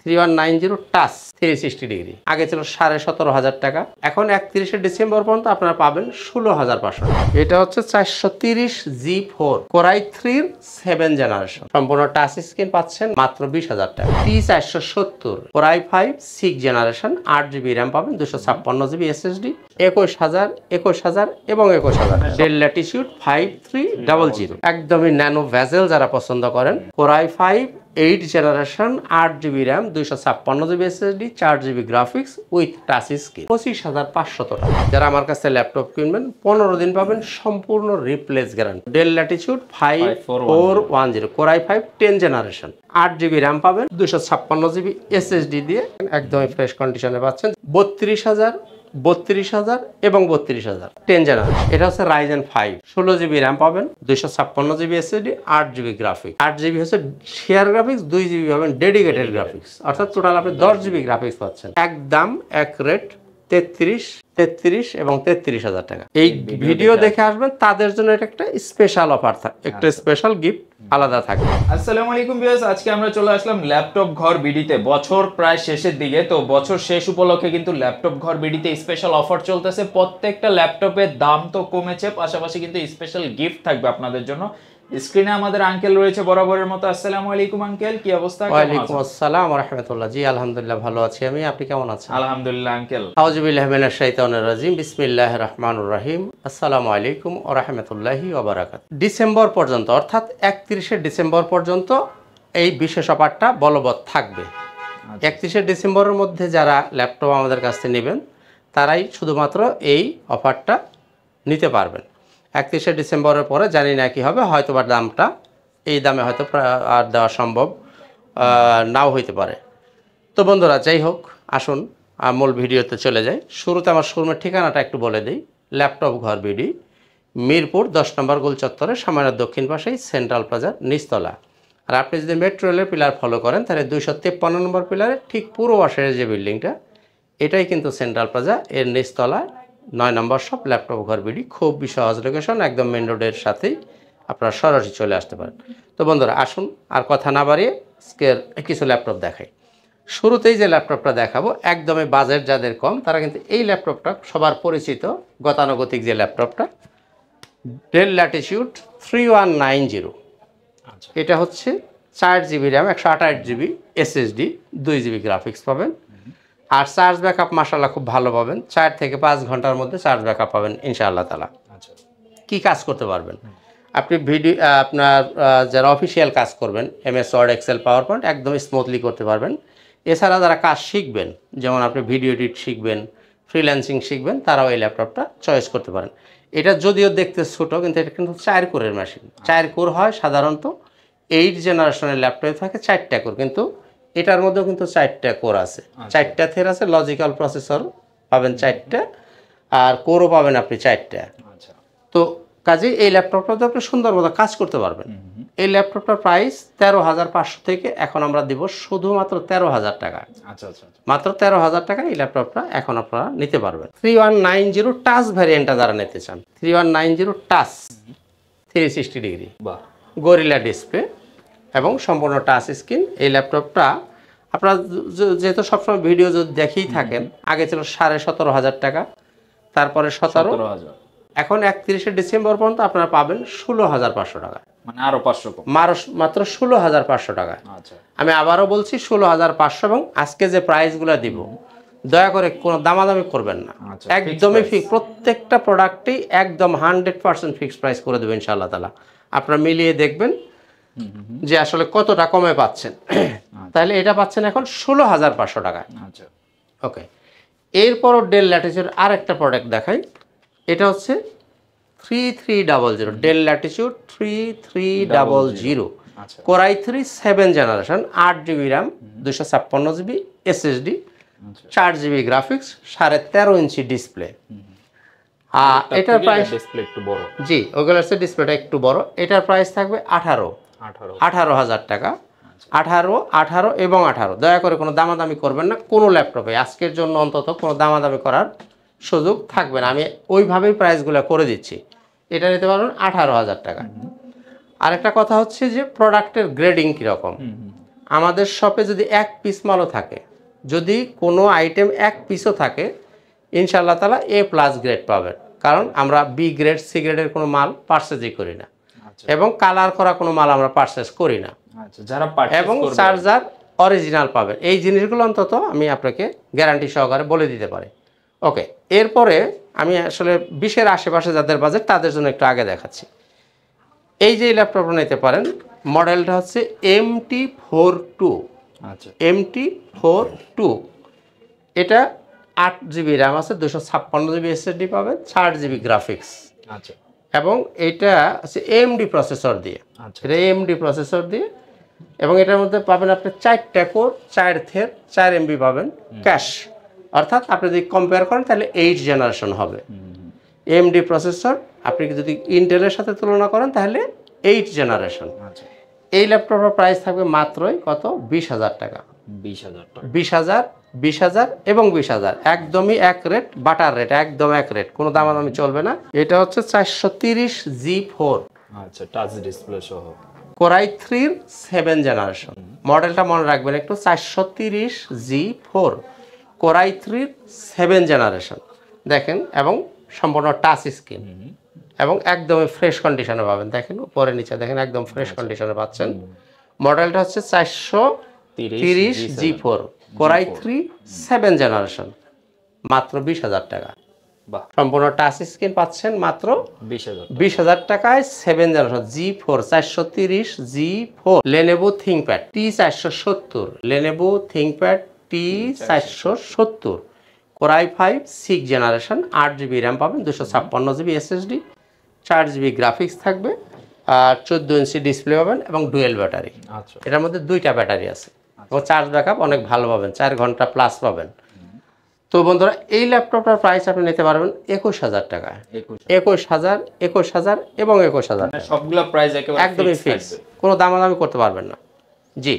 3190 touch 360 degree. আগে ছিল 17,500 টাকা, এখন 31শে ডিসেম্বর পর্যন্ত আপনারা পাবেন 16,500 টাকা। এটা হচ্ছে 430G4 Core i3 7 জেনারেশন, সম্পূর্ণ টাচ স্ক্রিন পাচ্ছেন মাত্র 20,000 টাকা। T470 Core i5 6 generation 8GB RAM পাবেন, 256GB SSD, 21,000 এবং 21,000। ডেল ল্যাটিটিউড 5300, একদমই ন্যানো ভেজেল যারা পছন্দ করেন। Core i5 8 generation 8GB RAM, 256GB SSD, 4GB graphics with touch screen, 25,500 টাকা। যারা আমার কাছে ল্যাপটপ কিনবেন 15 দিন পাবেন সম্পূর্ণ replace guarantee. Del Latitude 5410 Core i5 10 generation 8GB RAM পাবেন, 256GB SSD দিয়ে একদমই ফ্রেশ কন্ডিশনে পাচ্ছেন। 32,000 এবং 32,000 10 জেনারেশন। এটা হচ্ছে Ryzen 5 16GB র্যাম পাবেন, 256GB SSD, 8GB graphics. 8GB হচ্ছে শেয়ার গ্রাফিক্স, 2GB পাবেন ডেডিকেটেড গ্রাফিক্স, অর্থাৎ টোটাল আপনি 10GB গ্রাফিক্স পাচ্ছেন। একদম এক রেট 33 এবং 33,000 টাকা। এই ভিডিও দেখে আসবেন তাদের জন্য এটা একটা স্পেশাল অফার থাকে, একটা স্পেশাল গিফট আলাদা থাকে। আসসালামু আলাইকুম ভিউয়ার্স, আজকে আমরা চলে আসলাম ল্যাপটপ ঘর বিডিতে। বছর প্রায় শেষের দিকে, তো বছর শেষ উপলক্ষে কিন্তু ল্যাপটপ ঘর বিডিতে স্পেশাল অফার চলতেছে। প্রত্যেকটা ল্যাপটপের দাম তো কমেছে, পাশাপাশি কিন্তু স্পেশাল গিফট থাকবে আপনাদের জন্য। স্ক্রিনে আমাদের আঙ্কেল রয়েছে বরাবরের মতো। আসসালামু আলাইকুম আঙ্কেল, কি অবস্থা? ওয়ালাইকুম আসসালাম ওয়া রাহমাতুল্লাহ। জি আলহামদুলিল্লাহ ভালো আছি আমি, আপনি কেমন আছেন? আলহামদুলিল্লাহ আঙ্কেল। আউযু বিল্লাহি মিনাশ শাইতানির রাজিম, বিসমিল্লাহির রহমানির রহিম। আসসালামু আলাইকুম ওয়া রাহমাতুল্লাহি ওয়া বারাকাতুহু। ডিসেম্বর পর্যন্ত, অর্থাৎ 31শে ডিসেম্বর পর্যন্ত এই বিশেষ অফারটা বলবৎ থাকবে। 31শে ডিসেম্বরের মধ্যে যারা ল্যাপটপ আমাদের কাছ থেকে নেবেন তারাই শুধুমাত্র এই অফারটা নিতে পারবেন। 31শে ডিসেম্বরের পরে জানি না কি হবে, হয়তো বা দামটা এই দামে হয়তো আর দেওয়া সম্ভব নাও হইতে পারে। তো বন্ধুরা, যাই হোক, আসুন মূল ভিডিওতে চলে যাই। শুরুতে আমার শোরুমের ঠিকানাটা একটু বলে দিই। ল্যাপটপ ঘর বিডি, মিরপুর 10 নম্বর গোল চত্বরে সামান্য দক্ষিণ পাশেই সেন্ট্রাল প্লাজার নিচতলা। আর আপনি যদি মেট্রো রেলের পিলার ফলো করেন তাহলে 253 নম্বর পিলারের ঠিক পূর্ব পাশের যে বিল্ডিংটা, এটাই কিন্তু সেন্ট্রাল প্লাজা, এর নিচতলায় 9 নম্বর শপ ল্যাপটপ ঘর বিডি। খুবই সহজ লোকেশন, একদম মেন রোডের সাথেই আপনারা সরাসরি চলে আসতে পারেন। তো বন্ধুরা আসুন আর কথা না বাড়িয়ে আজকের কিছু ল্যাপটপ দেখাই। শুরুতেই যে ল্যাপটপটা দেখাবো, একদমই বাজেট যাদের কম তারা কিন্তু এই ল্যাপটপটা সবার পরিচিত গতানুগতিক যে ল্যাপটপটা, ডেল ল্যাটিটিউড 3190। এটা হচ্ছে 4GB RAM, 128GB SSD, 2GB graphics পাবেন। আর চার্জ ব্যাকআপ মাশাআল্লাহ খুব ভালো পাবেন, 4 থেকে 5 ঘন্টার মধ্যে চার্জ ব্যাকআপ পাবেন ইনশাআল্লাহ তাআলা। কি কাজ করতে পারবেন আপনি? আপনার যারা অফিসিয়াল কাজ করবেন, MS word, excel, PowerPoint একদম স্মুথলি করতে পারবেন। এছাড়া যারা কাজ শিখবেন, যেমন আপনি ভিডিও এডিট শিখবেন, ফ্রিল্যান্সিং শিখবেন, তারাও এই ল্যাপটপটা চয়েস করতে পারেন। এটা যদিও দেখতে ছোটো, কিন্তু এটা কিন্তু 4 কোরের মেশিন। 4 কোর হয় সাধারণত 8 জেনারেশনের ল্যাপটপে থাকে 4টা কোর, কিন্তু এটার মধ্যেও কিন্তু 4টা কোর আছে, 4টা থ্রেড আছে। লজিক্যাল প্রসেসর পাবেন 4টা, আর কোরও পাবেন আপনি 4টা। তো কাজে এই ল্যাপটপটাতে আপনি সুন্দর মতো কাজ করতে পারবেন। এই ল্যাপটপটার প্রাইস 13,500 থেকে এখন আমরা দিব শুধুমাত্র 13,000 টাকা। মাত্র 13,000 টাকা এই ল্যাপটপটা এখন আপনারা নিতে পারবেন। 3190 টাচ ভ্যারিয়েন্টটা যারা নিতে চান, 3190 টাচ 360 ডিগ্রি গরিলা ডিসপ্লে এবং সম্পূর্ণ টাচ স্ক্রিন। এই ল্যাপটপটা আপনারা যেহেতু সবসময় ভিডিও যদি দেখেই থাকেন, আগে ছিল 17,500 টাকা, তারপরে 17,000, এখন 31শে ডিসেম্বর পর্যন্ত আপনারা পাবেন 16,500 টাকা, মানে আরো 500 কম, মাত্র 16,500 টাকা। আমি আবারও বলছি 16,500, এবং আজকে যে প্রাইসগুলো দিব দয়া করে কোনো দামাদামি করবেন না, একদমই ফিক্স। প্রত্যেকটা প্রোডাক্টেই একদম 100% ফিক্সড প্রাইস করে দেবেন ইনশাআল্লাহ তাআলা। আপনারা মিলিয়ে দেখবেন যে আসলে কতটা কমে পাচ্ছেন। তাহলে এটা পাচ্ছেন এখন 16,500 টাকায়। ওকে, এরপরও ডেল ল্যাটিটিউড আর একটা প্রোডাক্ট দেখাই। এটা হচ্ছে 3300 del Latitude 3300 Core i3 7 generation, 8GB RAM, 256GB SSD, 4GB graphics, 13.5 inch display. এটার প্রাইস একটু বড়, জি ওগুলোর ডিসপ্লেটা একটু বড়। এটার প্রাইস থাকবে 18,000 টাকা। 18 এবং 18। দয়া করে কোনো দামাদামি করবেন না কোনো ল্যাপটপে, আজকের জন্য অন্তত কোনো দামাদামি করার সুযোগ থাকবে না। আমি ওইভাবেই প্রাইসগুলো করে দিচ্ছি। এটা নিতে পারবেন 18,000 টাকা। আরেকটা কথা হচ্ছে যে প্রোডাক্টের গ্রেডিং কীরকম। আমাদের শপে যদি এক পিস মালও থাকে, যদি কোনো আইটেম এক পিসও থাকে, ইনশাআল্লাহ তাআলা A+ গ্রেড পাবেন। কারণ আমরা বি গ্রেড সি গ্রেডের কোনো মাল পারচেজই করি না, এবং কালার করা কোনো মাল আমরা পারচেজ করি না। যারা এবং চার্জার অরিজিনাল পাবেন। এই জিনিসগুলো অন্তত আমি আপনাকে গ্যারান্টি সহকারে বলে দিতে পারি। ওকে, এরপরে আমি আসলে 20-এর আশেপাশে যাদের বাজেট তাদের জন্য একটু আগে দেখাচ্ছি। এই যে ল্যাপটপটা নিতে পারেন, মডেলটা হচ্ছে MT42। আচ্ছা, MT42 এটা 8GB র্যাম আছে, 256GB SSD পাবেন, 4GB গ্রাফিক্স। আচ্ছা, এবং এটা হচ্ছে AMD প্রসেসর দিয়ে। এটা AMD প্রসেসর দিয়ে, এবং এটার মধ্যে পাবেন আপনি 4টা কোর, 4 থ্রেড, 4 MB পাবেন ক্যাশ। অর্থাৎ আপনি যদি কম্পেয়ার করেন তাহলে 8 জেনারেশন হবে। AMD প্রসেসর আপনি যদি ইন্টেলের সাথে তুলনা করেন তাহলে 8 জেনারেশন। এই ল্যাপটপের প্রাইস থাকবে মাত্রই কত? 20,000 টাকা। 20,000 এবং 20,000 একদমই এক রেট, বাটার রেট, একদম এক রেট, কোনো দামাদামি চলবে না। এটা হচ্ছে 430G4। আচ্ছা, টাচ ডিসপ্লে সহ, Core i3 7 জেনারেশন। মডেলটা মনে রাখবেন একটু, 430G4 Core i3 7 জেনারেশন। দেখেন, এবং সম্পূর্ণ টাচ স্ক্রিন, এবং একদমই ফ্রেশ কন্ডিশনে পাবেন। দেখেন উপরে নিচে দেখেন একদম ফ্রেশ কন্ডিশনে পাচ্ছেন। মডেলটা হচ্ছে 430G4 Core i3 7 জেনারেশন, মাত্র 20,000 টাকা। সম্পূর্ণ টাচ স্ক্রিন পাচ্ছেন মাত্র 20,000 টাকায়। 7 generation G4 430G4 Lenovo ThinkPad T470, Lenovo ThinkPad T470 Core i5 6 generation, 8GB RAM পাবেন, 256GB SSD, 4GB গ্রাফিক্স থাকবে, আর 14 ইঞ্চি ডিসপ্লে পাবেন, এবং ডুয়েল ব্যাটারি। এটার মধ্যে 2টা ব্যাটারি আছে, এবং চার্জ ব্যাকআপ অনেক ভালো পাবেন, 4 ঘন্টা প্লাস পাবেন। তো বন্ধুরা, এই ল্যাপটপটার প্রাইস আপনি নিতে পারবেন 21,000 টাকায়। 21,000 এবং 21,000 সবগুলো প্রাইস একদমই ফিক্স, কোনো দামাদামি করতে পারবেন না। জি,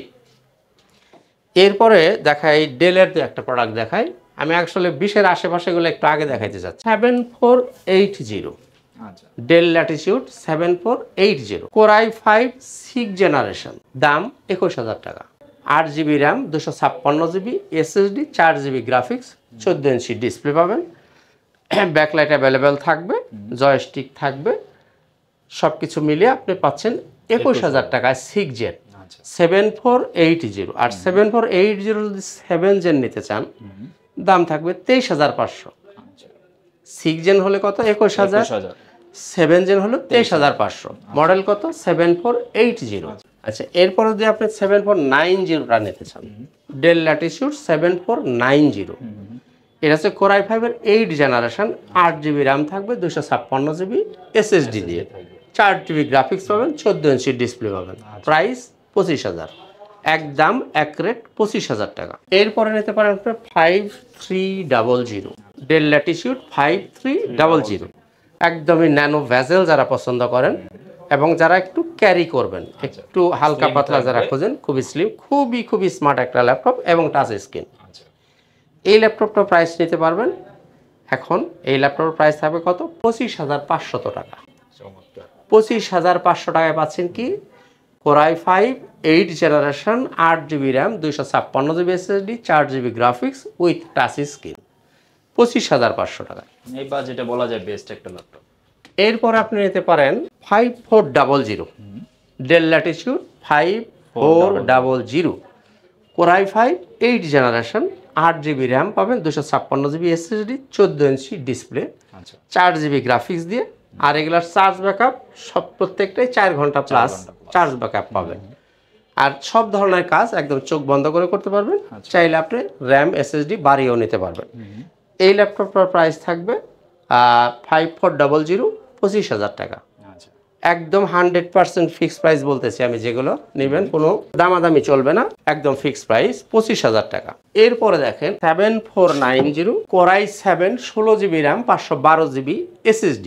এরপরে দেখাই ডেলের একটা প্রোডাক্ট দেখাই। আমি আসলে 20-এর আশেপাশে গুলো একটু আগে দেখাইতে চাচ্ছি। 7480 del Latitude 7480 Core i5 6 generation, দাম 21,000 টাকা। 8GB RAM, 256GB SSD, 4GB graphics, 14 inch display পাবেন, ব্যাকলাইট অ্যাভেলেবেল থাকবে, জয়স্টিক থাকবে, সব কিছু মিলিয়ে আপনি পাচ্ছেন 21,000 টাকায় 6 জেন 7480। আর 7480 যদি 7 জেন নিতে চান, দাম থাকবে 23,500। 6 জেন হলে কত? 21,000। 7 জেন হলো 23,500। মডেল কত? 7480। আচ্ছা, এরপরে যদি আপনি 7490টা নিতে চান, ডেল ল্যাটিটিউড 7490, এটা হচ্ছে Core i5 এর 8 জেনারেশন, 8GB র্যাম থাকবে, 256GB SSD দিয়ে, 4GB গ্রাফিক্স পাবেন, 14 ইঞ্চি ডিসপ্লে পাবেন। প্রাইস 25,000, একদম এক রেট 25,000 টাকা। এরপরে নিতে পারেন আপনি 5300 ডেল ল্যাটিটিউড 5300, একদমই ন্যানো ভেজেল যারা পছন্দ করেন, এবং যারা একটু ক্যারি করবেন, একটু হালকা পাতলা যারা খোঁজেন, খুবই স্লিম, খুবই স্মার্ট একটা ল্যাপটপ এবং টাচ স্ক্রিন। এই ল্যাপটপটার প্রাইস নিতে পারবেন এখন। এই ল্যাপটপের প্রাইস থাকবে কত? 25,500 টাকা। 25,500 টাকায় পাচ্ছেন কি? Core i5 8 generation, 8GB RAM, 256GB SSD, 4GB graphics with touch screen, 25,500 টাকা। এই বাজেটে বলা যায় বেস্ট একটা ল্যাপটপ। এরপর আপনি নিতে পারেন 5400 del Latitude 5400 Core i5 8 generation, 8GB RAM পাবেন, 256GB SSD, 14 inch display, 4GB graphics দিয়ে, আর এগুলার চার্জ ব্যাকআপ সব প্রত্যেকটাই 4 ঘন্টা প্লাস চার্জ ব্যাকআপ পাবেন। আর সব ধরনের কাজ একদম চোখ বন্ধ করে করতে পারবেন। চাইলে আপনি র্যাম SSD বাড়িয়েও নিতে পারবেন। এই ল্যাপটপটার প্রাইস থাকবে 5400, 25,000 টাকা। একদম 100% ফিক্সড প্রাইস বলতেছি আমি, যেগুলো নেবেন কোনো দামাদামি চলবে না, একদম ফিক্সড প্রাইস 25,000 টাকা। এরপরে দেখেন 7490 Core i7 16GB RAM, 512GB SSD,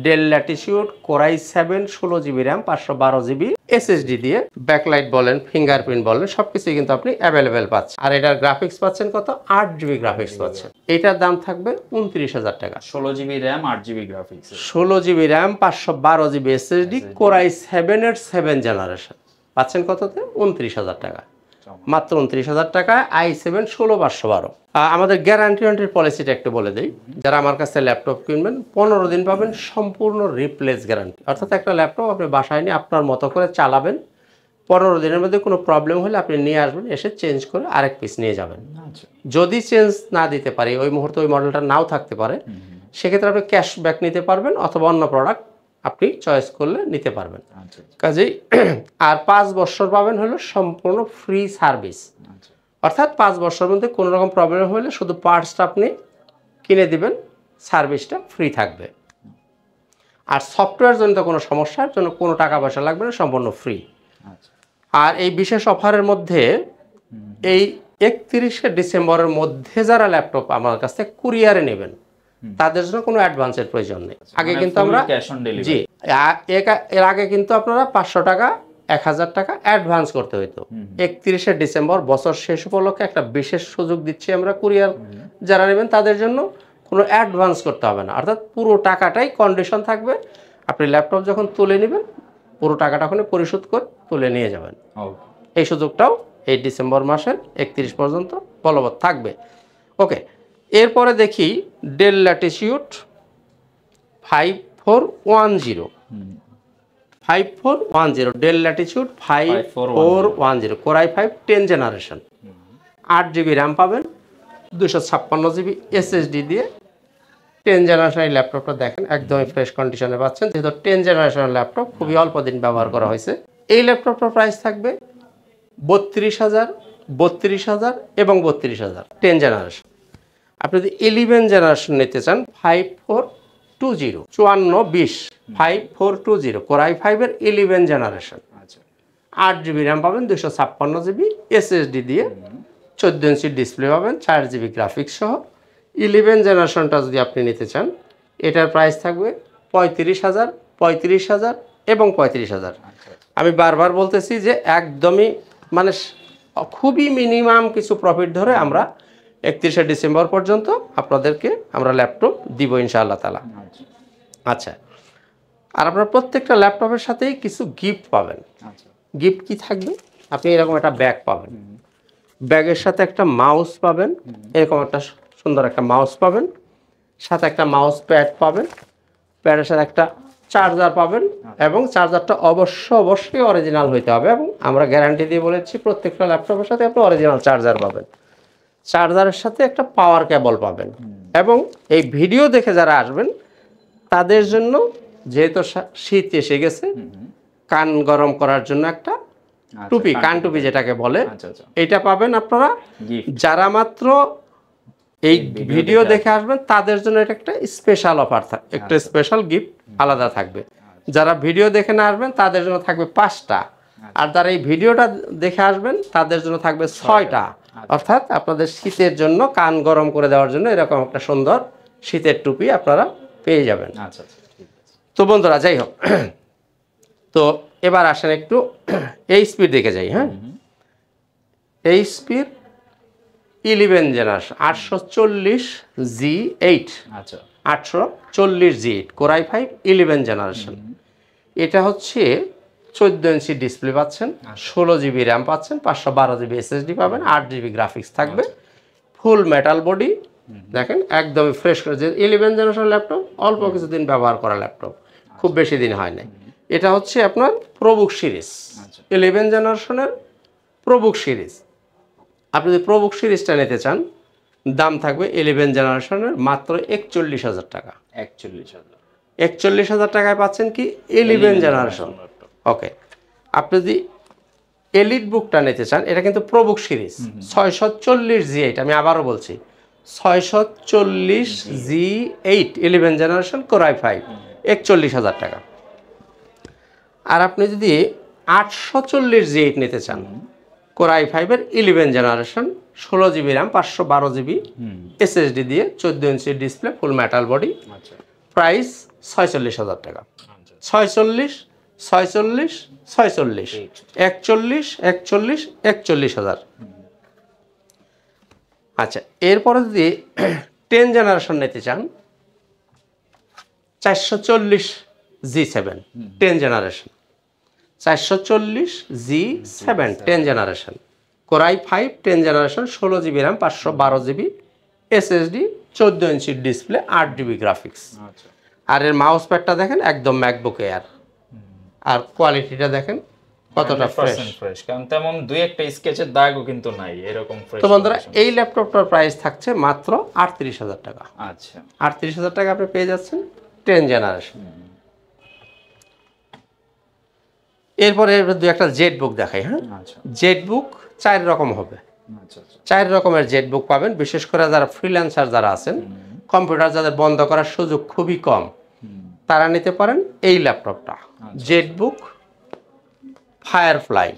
del Latitude Core i7 16GB RAM, 512GB SSD দিয়ে, ব্যাকলাইট বলেন, ফিঙ্গারপ্রিন্ট বলেন, সবকিছুই কিন্তু আপনি অ্যাভেলেবেল পাচ্ছেন। আর এটার গ্রাফিক্স পাচ্ছেন কত? 8GB গ্রাফিক্স পাচ্ছেন। এটার দাম থাকবে 29,000 টাকা। 16GB RAM, 8GB graphics, 16GB RAM, 512GB SSD, Core i7 এর 7 জেনারেশন, পাচ্ছেন কততে? 29,000 টাকা। মাত্র 29,000 টাকায় i7 16512। আমাদের গ্যারান্টি ওয়ারেন্টির পলিসিটা একটু বলে দিই। যারা আমার কাছে ল্যাপটপ কিনবেন 15 দিন পাবেন সম্পূর্ণ রিপ্লেস গ্যারান্টি, অর্থাৎ একটা ল্যাপটপ আপনি বাসায় নিয়ে আপনার মতো করে চালাবেন, 15 দিনের মধ্যে কোনো প্রবলেম হলে আপনি নিয়ে আসবেন, এসে চেঞ্জ করে আরেক পিস নিয়ে যাবেন। যদি চেঞ্জ না দিতে পারি, ওই মুহূর্তে ওই মডেলটা নাও থাকতে পারে, সেক্ষেত্রে আপনি ক্যাশব্যাক নিতে পারবেন অথবা অন্য প্রোডাক্ট আপনি চয়েস করলে নিতে পারবেন। কাজেই আর 5 বছর পাবেন হলো সম্পূর্ণ ফ্রি সার্ভিস, অর্থাৎ 5 বছরের মধ্যে কোনো রকম প্রবলেম হলে শুধু পার্টসটা আপনি কিনে দিবেন, সার্ভিসটা ফ্রি থাকবে। আর সফটওয়্যার জনিত কোনো সমস্যার জন্য কোনো টাকা পয়সা লাগবে না, সম্পূর্ণ ফ্রি। আর এই বিশেষ অফারের মধ্যে এই 31শে ডিসেম্বরের মধ্যে যারা ল্যাপটপ আমার কাছ থেকে কুরিয়ারে নেবেন তাদের জন্য কোনো অ্যাডভান্সের প্রয়োজন নেই। আগে কিন্তু আমরা জি এর আগে কিন্তু আপনারা 500 টাকা 1000 টাকা অ্যাডভান্স করতে হতো। 31শে ডিসেম্বর বছর শেষ উপলক্ষে একটা বিশেষ সুযোগ দিচ্ছি আমরা, কুরিয়ার যারা নেবেন তাদের জন্য কোনো অ্যাডভান্স করতে হবে না, অর্থাৎ পুরো টাকাটাই কন্ডিশন থাকবে। আপনি ল্যাপটপ যখন তুলে নেবেন পুরো টাকাটা ওখানে পরিশোধ করে তুলে নিয়ে যাবেন। এই সুযোগটাও এই ডিসেম্বর মাসের 31 পর্যন্ত বলবৎ থাকবে। ওকে, এরপরে দেখি del Latitude 5410 del Latitude 5410 core i5 10 generation, 8GB RAM পাবেন, 256GB SSD দিয়ে 10 জেনারেশনের ল্যাপটপটা দেখেন একদমই ফ্রেশ কন্ডিশনে পাচ্ছেন, যেহেতু 10 জেনারেশনের ল্যাপটপ খুবই অল্প দিন ব্যবহার করা হয়েছে। এই ল্যাপটপটার প্রাইস থাকবে 32,000, 32,000 এবং 32,000 10 জেনারেশন। আপনি যদি 11 জেনারেশন নিতে চান 5420 কোর i5 এর 11 জেনারেশন, 8GB র্যাম পাবেন, 256GB SSD দিয়ে, 14 ইঞ্চি ডিসপ্লে পাবেন, 4GB গ্রাফিক্স সহ। 11 জেনারেশনটা যদি আপনি নিতে চান এটার প্রাইস থাকবে 35,000, 35,000 এবং 35,000। আমি বারবার বলতেছি যে একদমই মানে খুবই মিনিমাম কিছু প্রফিট ধরে আমরা 31শে ডিসেম্বর পর্যন্ত আপনাদেরকে আমরা ল্যাপটপ দিব ইনশাআল্লাহ তাআলা। আচ্ছা, আর আপনার প্রত্যেকটা ল্যাপটপের সাথেই কিছু গিফট পাবেন। গিফট কি থাকবে? আপনি এরকম একটা ব্যাগ পাবেন, ব্যাগের সাথে একটা মাউস পাবেন, এরকম একটা সুন্দর একটা মাউস পাবেন, সাথে একটা মাউস প্যাড পাবেন, প্যাডের সাথে একটা চার্জার পাবেন, এবং চার্জারটা অবশ্যই অরিজিনাল হইতে হবে, এবং আমরা গ্যারান্টি দিয়ে বলেছি প্রত্যেকটা ল্যাপটপের সাথে আপনি অরিজিনাল চার্জার পাবেন। চার্জারের সাথে একটা পাওয়ার কেবল পাবেন, এবং এই ভিডিও দেখে যারা আসবেন তাদের জন্য যেহেতু শীত এসে গেছে, কান গরম করার জন্য একটা টুপি, কান টুপি যেটাকে বলে, এটা পাবেন আপনারা। যারা মাত্র এই ভিডিও দেখে আসবেন তাদের জন্য এটা একটা স্পেশাল অফার থাকবে, একটা স্পেশাল গিফট আলাদা থাকবে। যারা ভিডিও দেখে না আসবেন তাদের জন্য থাকবে 5টা, আর যারা এই ভিডিওটা দেখে আসবেন তাদের জন্য থাকবে 6টা। অর্থাৎ আপনাদের শীতের জন্য কান গরম করে দেওয়ার জন্য এরকম একটা সুন্দর শীতের টুপি আপনারা পেয়ে যাবেন। তো বন্ধুরা, যাই হোক, তো এবার আসেন একটু এই স্পিড দেখে যাই। হ্যাঁ, এই speed 11 generation 840G8, 840G8 core i5 11 generation. এটা হচ্ছে 14 ইঞ্চি ডিসপ্লে পাচ্ছেন, 16GB র্যাম পাচ্ছেন, 512GB SSD পাবেন, 8GB গ্রাফিক্স থাকবে, ফুল মেটাল বডি। দেখেন একদমই ফ্রেশ করে, যে 11 জেনারেশন ল্যাপটপ, অল্প কিছুদিন ব্যবহার করা ল্যাপটপ, খুব বেশি দিন হয় নাই। এটা হচ্ছে আপনার প্রবুক সিরিজ, 11 জেনারেশনের প্রবুক সিরিজ। আপনি যদি প্রবুক সিরিজটা নিতে চান দাম থাকবে 11 জেনারেশনের মাত্র 41,000 টাকা। 41,000 টাকায় পাচ্ছেন কি 11 জেনারেশন। ওকে, আপনি যদি এলিট বুকটা নিতে চান, এটা কিন্তু প্রবুক সিরিজ 640G8, আমি আবারও বলছি 640G8 11 জেনারেশন কোর i5, 41,000 টাকা। আর আপনি যদি 840G8 নিতে চান, কোর i5 এর 11 generation, 16GB RAM, 512GB SSD দিয়ে, 14 inch display, full metal body, price 46,000 টাকা। 46, 46, 46, 41, 41, 41,000। আচ্ছা, এরপরে যদি 10 জেনারেশন নিতে চান, 440G7 10 generation, 440G7 10 generation, core i 5 10 generation 16 GB RAM 512 GB SSD 14 inch display 8 GB graphics. আচ্ছা আর এর মাউস প্যাডটা দেখেন একদম ম্যাকবুক এয়ার। আর কোয়ালিটিটা দেখেন কতটা ফ্রেশ। কারণ তেমন দুই একটা স্কেচের দাগও কিন্তু নাই এরকম ফ্রেশ। তো বন্ধুরা এই ল্যাপটপটার প্রাইস থাকছে মাত্র 38,000 টাকা। আচ্ছা 38,000 টাকা আপনি পেয়ে যাচ্ছেন 10 জেনারেশন। এরপরে দুই একটা জেড বুক দেখাই। হ্যাঁ, আচ্ছা জেড বুক 4 রকম হবে। আচ্ছা আচ্ছা 4 রকমের জেড বুক পাবেন। বিশেষ করে যারা ফ্রিল্যান্সার যারা আছেন, কম্পিউটার যাদের বন্ধ করার সুযোগ খুবই কম, তারা নিতে পারেন এই ল্যাপটপটা। Z book firefly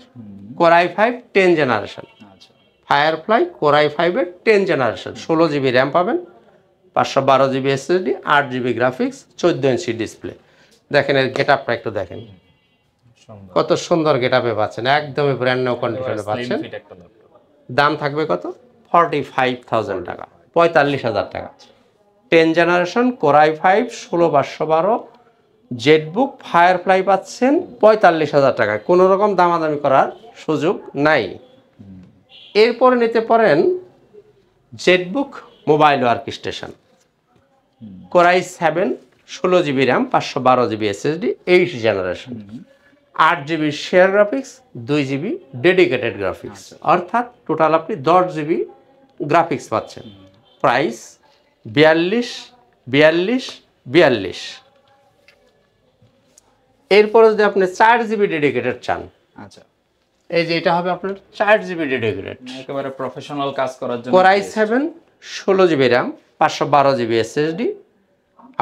core i 5 10 generation. আচ্ছা ফায়ারফ্লাই কোরাই 5 এর 10 জেনারেশন 16 জিবি র্যাম পাবেন, 512 GB SSD, 8 GB graphics, 14 inch display. দেখেন এর গেট আপটা একটু দেখেন, সুন্দর কত সুন্দর গেট আপে পাচ্ছেন, একদমই ব্র্যান্ড নিউ কন্ডিশনে পাচ্ছেন। ফিট একটা ল্যাপটপ। দাম থাকবে কত? 45,000 টাকা, 45,000 টাকা। 10 জেনারেশন কোরাই 5 16/512 জেটবুক ফায়ারফ্লাই পাচ্ছেন 45,000 টাকায়। কোনো রকম দামাদামি করার সুযোগ নাই। এরপরে নিতে পারেন Jetbook mobile work station core i 7 16 GB RAM 512 GB SSD 8 generation, 8 GB share graphics, 2 GB dedicated graphics, অর্থাৎ টোটাল আপনি 10 জিবি গ্রাফিক্স পাচ্ছেন। প্রাইস 42,42,42। এরপরে যদি আপনি 4 জিবি ডেডিকেটেড চান, আচ্ছা এই যে এটা হবে আপনার 4 জিবি ডেডিকেটেড একেবারে প্রফেশনাল কাজ করার জন্য। Core i 7 16 GB RAM 512 GB SSD,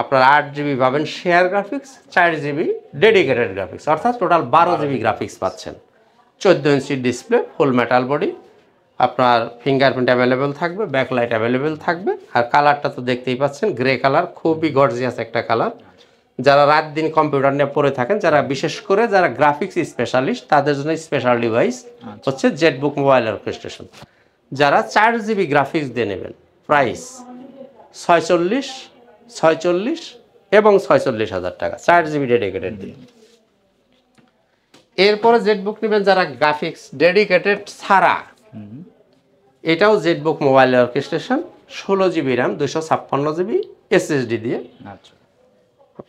আপনার 8 জিবি পাবেন share graphics, 4 GB dedicated graphics, অর্থাৎ টোটাল 12 জিবি গ্রাফিক্স পাচ্ছেন। 14 inch display, full metal body, আপনার ফিঙ্গারপ্রিন্ট অ্যাভেলেবেল থাকবে, ব্যাকলাইট অ্যাভেলেবেল থাকবে। আর কালারটা তো দেখতেই পাচ্ছেন, গ্রে কালার, খুবই গর্জিয়াস একটা কালার। যারা রাত দিন কম্পিউটার নিয়ে পড়ে থাকেন, যারা বিশেষ করে যারা গ্রাফিক্স স্পেশালিস্ট, তাদের জন্য স্পেশাল ডিভাইস হচ্ছে জেটবুক মোবাইল ওয়ার্কস্টেশন। যারা 4 জিবি গ্রাফিক্স দিয়ে নেবেন, প্রাইস 46 এবং 46,000 টাকা 4 জিবি ডেডিকেটেড দিয়ে। এরপরে জেটবুক নেবেন যারা গ্রাফিক্স ডেডিকেটেড ছাড়া, এটাও Jetbook mobile workstation 16 GB RAM 256 GB SSD দিয়ে, আচ্ছা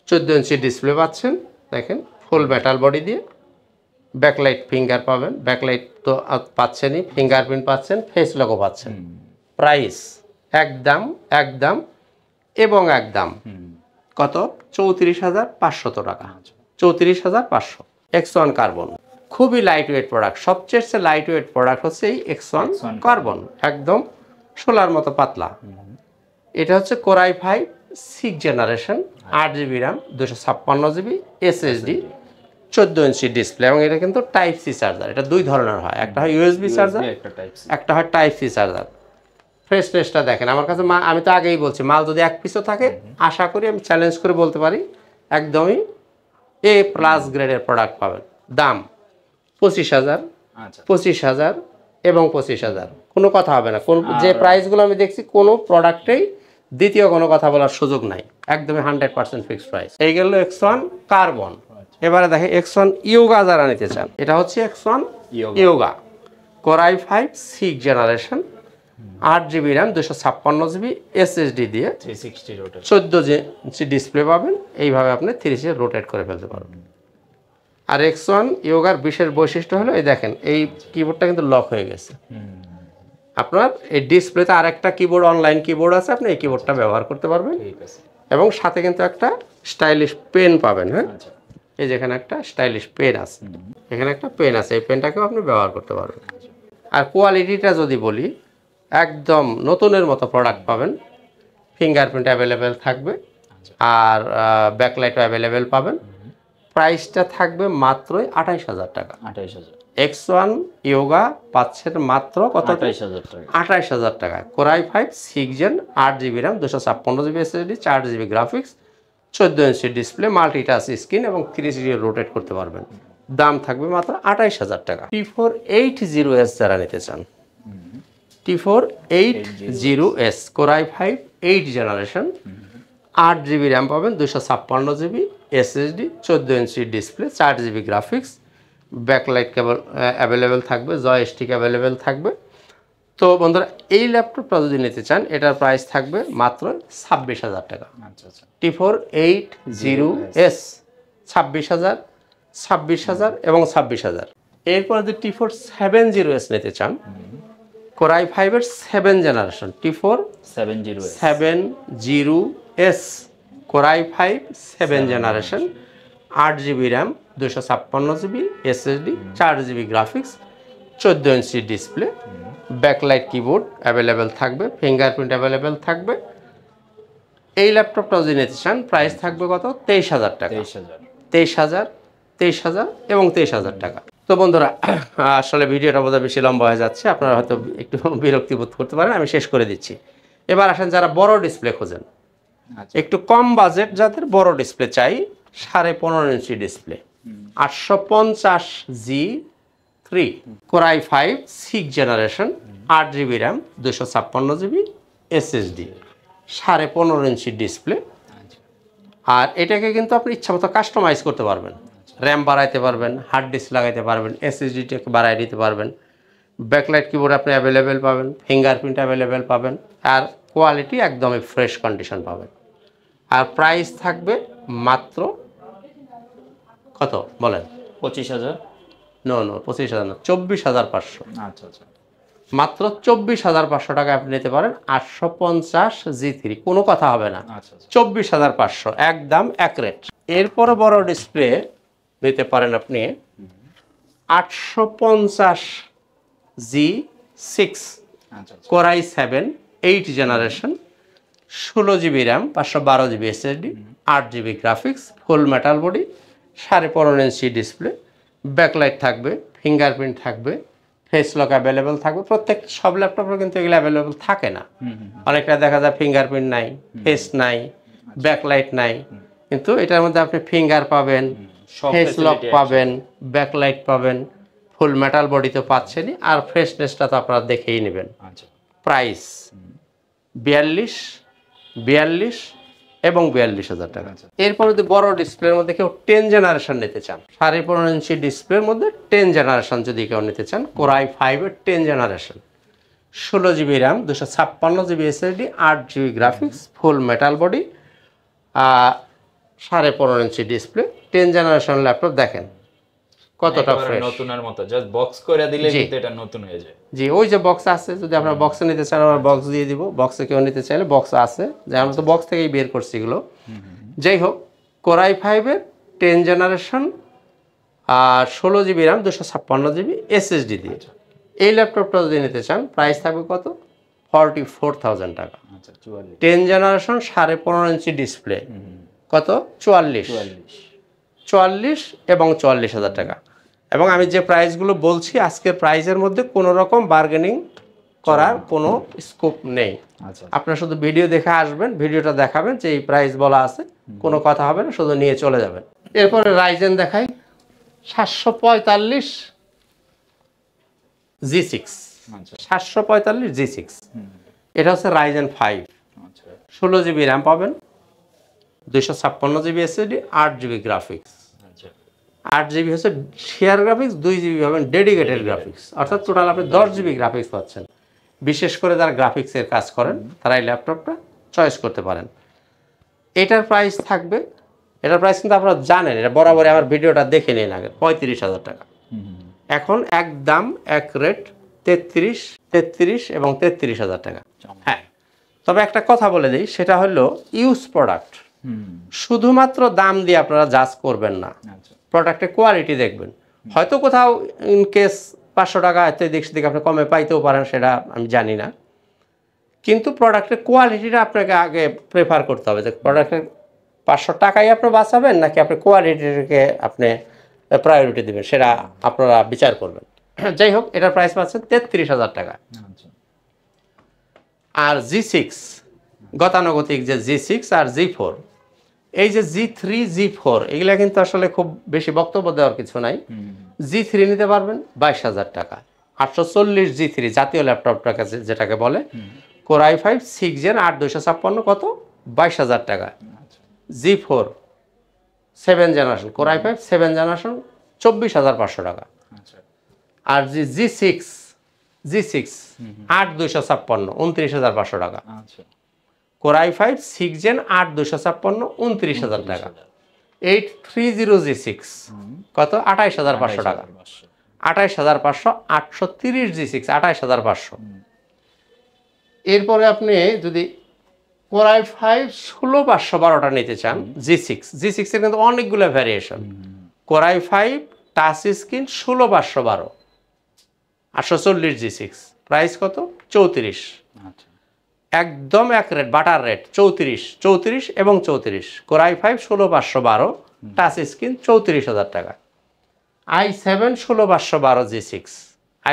14 ইঞ্চি ডিসপ্লে পাচ্ছেন। দেখেন ফুল মেটাল বডি দিয়ে, ব্যাকলাইট ফিঙ্গার পাবেন, ব্যাকলাইট তো পাচ্ছেনই, ফিঙ্গারপ্রিন্ট পাচ্ছেন, ফেস লোগো পাচ্ছেন। প্রাইস একদম কত? 34,500 টাকা, 34,500। X1 কার্বন খুবই লাইট ওয়েট প্রোডাক্ট, সবচেয়ে লাইট ওয়েট প্রোডাক্ট হচ্ছে এই X1 কার্বন, একদম শোলার মতো পাতলা। এটা হচ্ছে core i 5 6 generation, 8 GB RAM 256 GB SSD, 14 inch display, এবং এটা কিন্তু টাইপ সি চার্জার। এটা দুই ধরনের হয়, একটা হয় ইউএসবি চার্জার, একটা হয় টাইপ সি চার্জার। ফ্রেশনেসটা দেখেন আমার কাছে, আমি তো আগেই বলছি, মাল যদি এক পিসও থাকে, আশা করি আমি চ্যালেঞ্জ করে বলতে পারি একদমই এ প্লাস গ্রেডের প্রোডাক্ট পাবেন। দাম 25,000, 25,000 এবং 25,000, কোনো কথা হবে না। কোন যে প্রাইসগুলো আমি দেখছি, কোনো প্রোডাক্টেই দ্বিতীয় কোনো কথা বলার সুযোগ নাই, একদমই 100% ফিক্সড প্রাইস। এই গেল X1 কার্বন। এবারে দেখেন X1 ইয়োগা যারা নিতে চান, এটা হচ্ছে X1 yoga core i 5 6 generation, 8 GB RAM 256 GB SSD দিয়ে, 14 ইঞ্চি ডিসপ্লে পাবেন। এইভাবে আপনি 360 রোটেট করে ফেলতে পারবেন। আর X1 ইয়োগার বিশেষ বৈশিষ্ট্য হলো, এই দেখেন এই কিবোর্ডটা কিন্তু লক হয়ে গেছে। আপনার এই ডিসপ্লেতে আরেকটা কিবোর্ড, অনলাইন কিবোর্ড আছে, আপনি এই কিবোর্ডটা ব্যবহার করতে পারবেন। এবং সাথে কিন্তু একটা স্টাইলিশ পেন পাবেন। হ্যাঁ, এই যেখানে একটা স্টাইলিশ পেন আছে, এখানে একটা পেন আছে, এই পেনটাকেও আপনি ব্যবহার করতে পারবেন। আর কোয়ালিটিটা যদি বলি, একদম নতুনের মতো প্রোডাক্ট পাবেন। ফিঙ্গারপ্রিন্ট অ্যাভেলেবেল থাকবে, আর ব্যাকলাইটও অ্যাভেলেবেল পাবেন। প্রাইসটা থাকবে মাত্রই 28,000 টাকা। 28,000 X1 ইয়োগা পাচ্ছেন মাত্র কত? 28,000 টাকা। 28,000 টাকায়। Core i 5 6 gen, 8 GB RAM 256 GB SSD, 4 GB graphics, 14 inch display, multi touch screen এবং 360 রোটেট করতে পারবেন। দাম থাকবে মাত্র 28,000 টাকা। T4 80S যারা নিতে চান, T4 80S core i 5 8 generation, 8 GB RAM পাবেন, 256 GB SSD, 14 inch display, 4 GB graphics, backlight কেবল অ্যাভেলেবেল থাকবে, জয়স্টিক অ্যাভেলেবেল থাকবে। তো বন্ধুরা এই ল্যাপটপটা যদি নিতে চান এটার প্রাইস থাকবে মাত্র 26,000 টাকা। আচ্ছা আচ্ছা T4 80S 26,000 এবং 26,000। এরপর যদি T4 70S নিতে চান, Core i5 এর 7 generation T4 70S Core i5 7 generation, 8GB RAM, 256GB SSD, 4GB graphics, 14 inch display, backlight keyboard available থাকবে, ফিঙ্গারপ্রিন্ট অ্যাভেলেবেল থাকবে। এই ল্যাপটপটা যদি নিতে চান প্রাইস থাকবে কত? 23,000 টাকা। 23,000 এবং 23,000 টাকা। তো বন্ধুরা আসলে ভিডিওটা বোধহয় বেশি লম্বা হয়ে যাচ্ছে, আপনারা হয়তো একটু বিরক্তি বোধ করতে পারেন, আমি শেষ করে দিচ্ছি। এবার আসেন যারা বড় ডিসপ্লে খোঁজেন, একটু কম বাজেট যাদের বড় ডিসপ্লে চাই, 15.5 inch display, 850G3 Core i5 6 generation, 8GB RAM, 256GB SSD, 15.5 inch display. আর এটাকে কিন্তু আপনি ইচ্ছামতো কাস্টমাইজ করতে পারবেন, র্যাম বাড়াইতে পারবেন, হার্ড ডিস্ক লাগাইতে পারবেন, SSDটাকে বাড়াই দিতে পারবেন, ব্যাকলাইট কিবোর্ড আপনি অ্যাভেলেবেল পাবেন, ফিঙ্গারপ্রিন্ট অ্যাভেলেবেল পাবেন, আর কোয়ালিটি একদমই ফ্রেশ কন্ডিশন পাবেন। আর প্রাইস থাকবে মাত্র কত বলেন? 25,000? নো 25,000 না, 24,500। আচ্ছা আচ্ছা মাত্র 24,500 টাকা আপনি নিতে পারেন 850G3, কোনো কথা হবে না। আচ্ছা আচ্ছা 24,500 একদম এক রেট। এরপরে বড় ডিসপ্লে নিতে পারেন আপনি 850G6 আচ্ছা Core i7 8 generation, 16GB RAM, 512GB SSD, 8GB graphics, ফুল metal body, 15.5 inch display, backlight থাকবে, ফিঙ্গারপ্রিন্ট থাকবে, ফেস লক অ্যাভেলেবেল থাকবে। প্রত্যেক সব ল্যাপটপে কিন্তু এগুলো অ্যাভেলেবেল থাকে না, অনেকটা দেখা যায় ফিঙ্গারপ্রিন্ট নাই, ফেস নাই, ব্যাকলাইট নাই, কিন্তু এটার মধ্যে আপনি ফিঙ্গার পাবেন, ফেস লক পাবেন, ব্যাকলাইট পাবেন, ফুল মেটাল বডি তো পাচ্ছেনই, আর ফ্রেশনেসটা তো আপনারা দেখেই নেবেন। আচ্ছা প্রাইস 42 এবং 42,000 টাকা। এরপর যদি বড় ডিসপ্লের মধ্যে কেউ 10 জেনারেশন নিতে চান, 15.5 ইঞ্চি ডিসপ্লের মধ্যে 10 জেনারেশন যদি কেউ নিতে চান, Core i5 এর 10 generation, 16GB RAM, 256GB SSD, 8GB graphics, ফুল metal body, 15.5 inch display, 10 generation laptop দেখেন কতটা ফ্রেশ, নতুনের মতো, জাস্ট বক্স করে দিলে কিন্তু এটা নতুন হয়ে যায়। জি ওই যে বক্স আছে, যদি আপনারা বক্সে নিতে চান আমরা বক্স দিয়ে দিব, বক্সে কেউ নিতে চাইলে বক্স আছে, যে আমরা তো বক্স থেকেই বের করছি এগুলো। যাই হোক, Core i5 এর 10 জেনারেশন, আর 16GB র্যাম, 256GB SSD দিয়ে এই ল্যাপটপটা যদি নিতে চান প্রাইস থাকবে কত? 44,000 টাকা। আচ্ছা 44 10 জেনারেশন, 15.5 ইঞ্চি ডিসপ্লে, কত? 44 এবং 44,000 টাকা। এবং আমি যে প্রাইসগুলো বলছি আজকের প্রাইসের মধ্যে কোনো রকম বার্গেনিং করার কোনো স্কোপ নেই। আচ্ছা আপনারা শুধু ভিডিও দেখে আসবেন, ভিডিওটা দেখাবেন যে এই প্রাইস বলা আছে, কোনো কথা হবে না, শুধু নিয়ে চলে যাবেন। এরপরে রাইজেন দেখাই 745 G6, আচ্ছা 745 G6, এটা হচ্ছে রাইজেন 5, আচ্ছা 16GB র্যাম পাবেন, 256GB SSD, 8GB গ্রাফিক্স, আচ্ছা 8GB হচ্ছে শেয়ার গ্রাফিক্স, 2GB পাবেন ডেডিকেটেড গ্রাফিক্স, অর্থাৎ টোটাল আপনি 10GB গ্রাফিক্স পাচ্ছেন। বিশেষ করে যারা গ্রাফিক্সের কাজ করেন তারা এই ল্যাপটপটা চয়েস করতে পারেন। এটার প্রাইস থাকবে, এটার প্রাইস কিন্তু আপনারা জানেন, এটা বরাবরই আমার ভিডিওটা দেখে নিন আগে, 35,000 টাকা। এখন একদম এক রেট 33 এবং 33,000 টাকা। হ্যাঁ, তবে একটা কথা বলে দিই, সেটা হলো ইউজ প্রোডাক্ট, শুধুমাত্র দাম দিয়ে আপনারা জাজ করবেন না, আচ্ছা প্রোডাক্টের কোয়ালিটি দেখবেন। হয়তো কোথাও ইন কেস 500 টাকা দিকে আপনি কমে পাইতেও পারেন, সেটা আমি জানি না, কিন্তু প্রোডাক্টের কোয়ালিটিটা আপনাকে আগে প্রেফার করতে হবে, যে প্রোডাক্টের 500 টাকাই আপনি বাঁচাবেন নাকি আপনি কোয়ালিটিকে আপনি প্রায়োরিটি দেবেন, সেটা আপনারা বিচার করবেন। যাই হোক, এটার প্রাইস পাচ্ছেন 33,000 টাকা। আচ্ছা আর G6 গতানুগতিক যে G6 আর G4, এই যে G3 G4 এগুলা কিন্তু আসলে খুব বেশি বক্তব্য দেওয়ার কিছু নাই। G3 নিতে পারবেন 22,000 টাকা, 840 G3 জাতীয় ল্যাপটপটাকে যেটাকে বলে, Core i5 6 Gen 8 256 কত? 22,000 টাকা। G4 7 generation, Core i5 7 generation, 24,500 টাকা। আচ্ছা আর জি6 8,256 29,500 টাকা। আচ্ছা কোর i5 6 জেন 8,256 29,000 টাকা। 830 জি6 কত 28,500 টাকা। 28,500 830 জি6 28,500। এরপরে আপনি যদি কোর i5 16,512টা নিতে চান জি6 এর কিন্তু অনেকগুলো variation. Core i5 touch screen 16,512 840 জি6 প্রাইস কত 34। আচ্ছা একদম এক রেট বাটার রেট 34 এবং 34। কোর i5 16,512 টাচ স্ক্রিন 34,000 টাকা। i7 16,512 জি6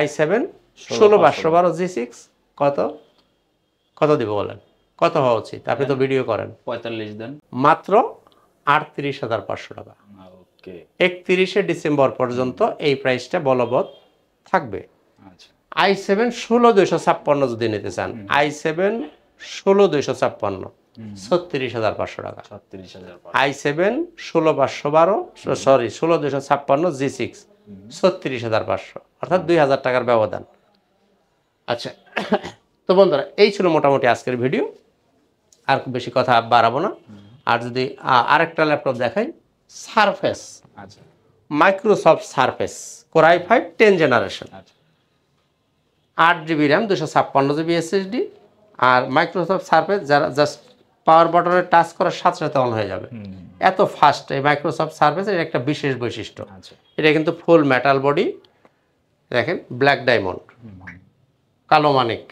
i7 16,512 জি6 কত কত দিব বলেন কত হওয়া উচিত? আপনি তো ভিডিও করেন। 45 দেন। মাত্র 38,500 টাকা। ওকে 31 ডিসেম্বর পর্যন্ত এই প্রাইসটা বলবৎ থাকবে। আচ্ছা i7 16,256 যদি নিতে চান i7 16,256 36,500 টাকা। 36,000 i7 16,512 সরি 16,256 জি6 36,500 অর্থাৎ 2,000 টাকার ব্যবধান। আচ্ছা তো বন্ধুরা এই ছিল মোটামুটি আজকের ভিডিও, আর খুব বেশি কথা বাড়াবো না। আর যদি আরেকটা ল্যাপটপ দেখাই সারফেস, আচ্ছা Microsoft surface core i5 10 generation, আচ্ছা 8GB র্যাম 256GB SSD। আর মাইক্রোসফট সারফেস যারা জাস্ট পাওয়ার বাটনে টাচ করার সাথে সাথে অন হয়ে যাবে, এত ফাস্ট এই মাইক্রোসফট সারফেস। এর একটা বিশেষ বৈশিষ্ট্য, আচ্ছা এটা কিন্তু ফুল মেটাল বডি, দেখেন ব্ল্যাক ডায়মন্ড কালো মানিক।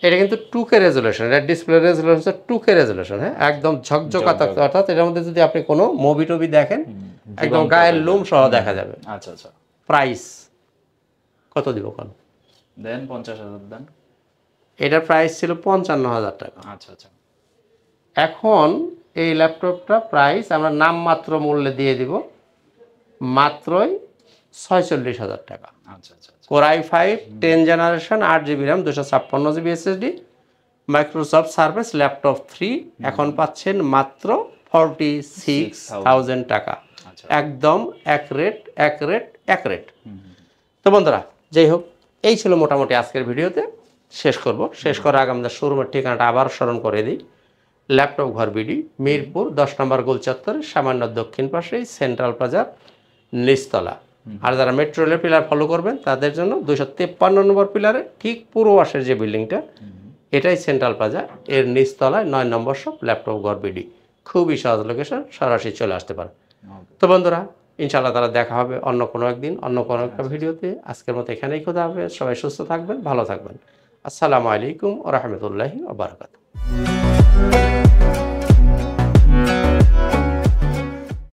এটা কিন্তু 2K রেজুলেশন, এটা ডিসপ্লে রেজুলেশন 2K রেজুলেশন, হ্যাঁ একদম ঝকঝকা থাকতে, অর্থাৎ এটার মধ্যে যদি আপনি কোনো মুভি টুভি দেখেন একদম গায়ের লোম সহ দেখা যাবে। আচ্ছা আচ্ছা প্রাইস কত দিব কোন দেন 50,000 দেন। এটার প্রাইস ছিল 55,000 টাকা। আচ্ছা আচ্ছা এখন এই ল্যাপটপটা প্রাইস আমরা নামমাত্র মূল্যে দিয়ে দিব মাত্রই 46,000 টাকা। আচ্ছা আচ্ছা core i5 10 generation 8GB RAM 256GB SSD Microsoft surface laptop 3 এখন পাচ্ছেন মাত্র 46,000 টাকা। আচ্ছা একদম এক রেট। তো বন্ধুরা যাই হোক এই ছিল মোটামুটি আজকের ভিডিওতে। শেষ করার আগে আমাদের শোরুমের ঠিকানাটা আবার স্মরণ করে দিই। ল্যাপটপ ঘর বিডি মিরপুর 10 নম্বর গোল চত্বরের সামান্য দক্ষিণ পাশেই সেন্ট্রাল প্লাজার নিচতলা। আর যারা মেট্রো রেলের পিলার ফলো করবেন তাদের জন্য 253 নম্বর পিলারে ঠিক পূর্ব পাশের যে বিল্ডিংটা এটাই সেন্ট্রাল প্লাজা, এর নিচতলায় 9 নম্বর শপ ল্যাপটপ ঘর বিডি। খুবই সহজ লোকেশন, সরাসরি চলে আসতে পারে। তো বন্ধুরা ইনশাআল্লাহ তারা দেখা হবে অন্য কোনো একদিন অন্য কোনো একটা ভিডিওতে। আজকের মতো এখানেই খোদা হবে, সবাই সুস্থ থাকবেন, ভালো থাকবেন। আসসালামু আলাইকুম ওয়া রাহমাতুল্লাহি ওয়া বারাকাতুহু।